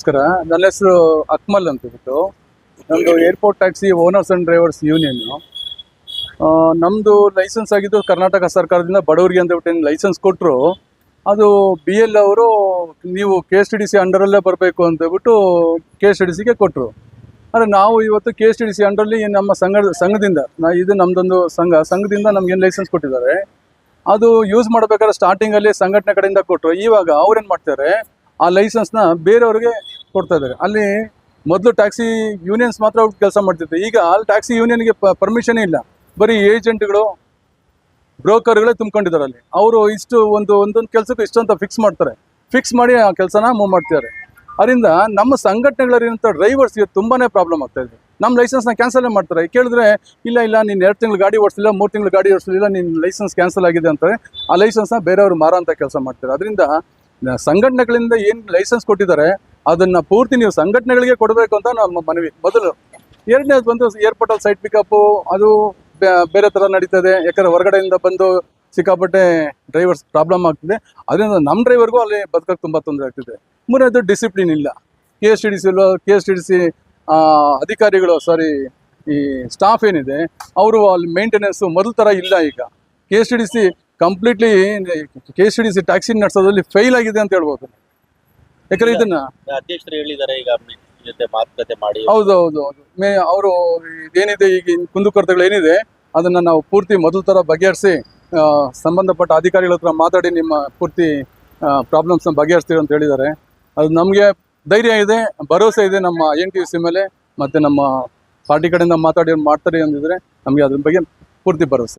ನಮಸ್ಕಾರ, ನನ್ನ ಹೆಸರು ಅಕ್ಮಲ್ ಅಂತ ಹೇಳ್ಬಿಟ್ಟು. ನಮ್ಮದು airport taxi owners and drivers union. ನಮ್ಮದು ಲೈಸೆನ್ಸ್ ಆಗಿದ್ದು ಕರ್ನಾಟಕ ಸರ್ಕಾರದಿಂದ ಬಡವರಿಗೆ ಅಂತ ಬಿಟ್ಟು ಲೈಸೆನ್ಸ್ ಕೊಟ್ಟರು. ಅದು BL ಅವರು ನೀವು KSTDC ಅಂಡರಲ್ಲೇ ಬರಬೇಕು ಅಂತ ಹೇಳ್ಬಿಟ್ಟು KSTDCಗೆ ಕೊಟ್ಟರು. ಆದರೆ ನಾವು ಇವತ್ತು KSTDC ಅಂಡರಲ್ಲಿ ನಮ್ಮ ಸಂಘದಿಂದ ಇದು ನಮ್ಮದೊಂದು ಸಂಘದಿಂದ ನಮ್ಗೇನು ಲೈಸೆನ್ಸ್ ಕೊಟ್ಟಿದ್ದಾರೆ, ಅದು ಯೂಸ್ ಮಾಡಬೇಕಾದ್ರೆ ಸ್ಟಾರ್ಟಿಂಗಲ್ಲಿ ಸಂಘಟನೆ ಕಡೆಯಿಂದ ಕೊಟ್ಟರು. ಇವಾಗ ಅವ್ರೇನು ಮಾಡ್ತಾರೆ, ಆ ಲೈಸೆನ್ಸ್ನ ಬೇರೆಯವ್ರಿಗೆ ಕೊಡ್ತಾ ಇದ್ದಾರೆ. ಅಲ್ಲಿ ಮೊದಲು ಟ್ಯಾಕ್ಸಿ ಯೂನಿಯನ್ಸ್ ಮಾತ್ರ ಕೆಲಸ ಮಾಡ್ತಿತ್ತು. ಈಗ ಅಲ್ಲಿ ಟ್ಯಾಕ್ಸಿ ಯೂನಿಯನ್ಗೆ ಪರ್ಮಿಷನೇ ಇಲ್ಲ, ಬರೀ ಏಜೆಂಟ್ಗಳು ಬ್ರೋಕರ್ಗಳೇ ತುಂಬ್ಕೊಂಡಿದ್ದಾರೆ. ಅಲ್ಲಿ ಅವರು ಇಷ್ಟು ಒಂದೊಂದು ಕೆಲಸಕ್ಕೂ ಇಷ್ಟಂತ ಫಿಕ್ಸ್ ಮಾಡಿ ಆ ಕೆಲಸನ ಮೂವ್ ಮಾಡ್ತಿದ್ದಾರೆ. ಅದರಿಂದ ನಮ್ಮ ಸಂಘಟನೆಗಳಿರಂಥ ಡ್ರೈವರ್ಸ್ಗೆ ತುಂಬಾ ಪ್ರಾಬ್ಲಮ್ ಆಗ್ತಾ ಇದೆ. ನಮ್ಮ ಲೈಸೆನ್ಸ್ನ ಕ್ಯಾನ್ಸಲೇ ಮಾಡ್ತಾರೆ. ಕೇಳಿದ್ರೆ ಇಲ್ಲ ನೀನು 2 ತಿಂಗಳು ಗಾಡಿ ಓಡಿಸಲಿಲ್ಲ, 3 ತಿಂಗಳು ಗಾಡಿ ಓಡಿಸಲಿಲ್ಲ, ನಿನ್ನ ಲೈಸೆನ್ಸ್ ಕ್ಯಾನ್ಸಲ್ ಆಗಿದೆ ಅಂತಾರೆ. ಆ ಲೈಸೆನ್ಸ್ನ ಬೇರೆಯವರು ಮಾರೋಂಥ ಕೆಲಸ ಮಾಡ್ತಾರೆ. ಅದರಿಂದ ಸಂಘಟನೆಗಳಿಂದ ಏನು ಲೈಸೆನ್ಸ್ ಕೊಟ್ಟಿದ್ದಾರೆ ಅದನ್ನು ಪೂರ್ತಿ ನೀವು ಸಂಘಟನೆಗಳಿಗೆ ಕೊಡಬೇಕು ಅಂತ ನಮ್ಮ ಮನವಿ. ಮೊದಲು. ಎರಡನೇದು ಬಂದು ಏರ್ಪೋರ್ಟಲ್ಲಿ ಸೈಟ್ ಪಿಕಪ್ಪು, ಅದು ಬೇರೆ ಥರ ನಡೀತದೆ. ಯಾಕಂದರೆ ಹೊರಗಡೆಯಿಂದ ಬಂದು ಸಿಕ್ಕಾಪಟ್ಟೆ ಡ್ರೈವರ್ಸ್ ಪ್ರಾಬ್ಲಮ್ ಆಗ್ತಿದೆ. ಅದರಿಂದ ನಮ್ಮ ಡ್ರೈವರ್ಗೂ ಅಲ್ಲಿ ಬದುಕೋಕ್ಕೆ ತುಂಬ ತೊಂದರೆ ಆಗ್ತಿದೆ. ಮೂರನೇದು ಡಿಸಿಪ್ಲಿನ್ ಇಲ್ಲ. KSTDC ಅಧಿಕಾರಿಗಳು ಈ ಸ್ಟಾಫ್ ಏನಿದೆ ಅವರು ಅಲ್ಲಿ ಮೇಂಟೆನೆನ್ಸು ಮೊದಲ ಥರ ಇಲ್ಲ. ಈಗ KSTDC ಕಂಪ್ಲೀಟ್ಲಿ KSTDC ಟ್ಯಾಕ್ಸಿ ನಡೆಸೋದ್ರಲ್ಲಿ ಫೇಲ್ ಆಗಿದೆ ಅಂತ ಹೇಳ್ಬೋದು. ಯಾಕಂದ್ರೆ ಇದನ್ನ ಅಧ್ಯಕ್ಷರು ಹೇಳಿದ್ದಾರೆ ಈಗ ಜೊತೆ ಮಾತುಕತೆ ಮಾಡಿ. ಹೌದು ಅವರು ಏನಿದೆ ಈಗ ಕುಂದುಕೊರತೆಗಳು ಏನಿದೆ ಅದನ್ನು ನಾವು ಪೂರ್ತಿ ಮೊದಲ ಥರ ಬಗೆಹರಿಸಿ ಸಂಬಂಧಪಟ್ಟ ಅಧಿಕಾರಿಗಳ ಹತ್ರ ಮಾತಾಡಿ ನಿಮ್ಮ ಪೂರ್ತಿ ಪ್ರಾಬ್ಲಮ್ಸ್ನ ಬಗೆಹರಿಸ್ತೀವಿ ಅಂತ ಹೇಳಿದ್ದಾರೆ. ಅದು ನಮಗೆ ಧೈರ್ಯ ಇದೆ, ಭರವಸೆ ಇದೆ ನಮ್ಮ NTUC ಮೇಲೆ. ಮತ್ತು ನಮ್ಮ ಪಾರ್ಟಿ ಕಡೆಯಿಂದ ಮಾಡ್ತಾರೆ ಅಂದಿದ್ರೆ ನಮಗೆ ಅದ್ರ ಬಗ್ಗೆ ಪೂರ್ತಿ ಭರವಸೆ.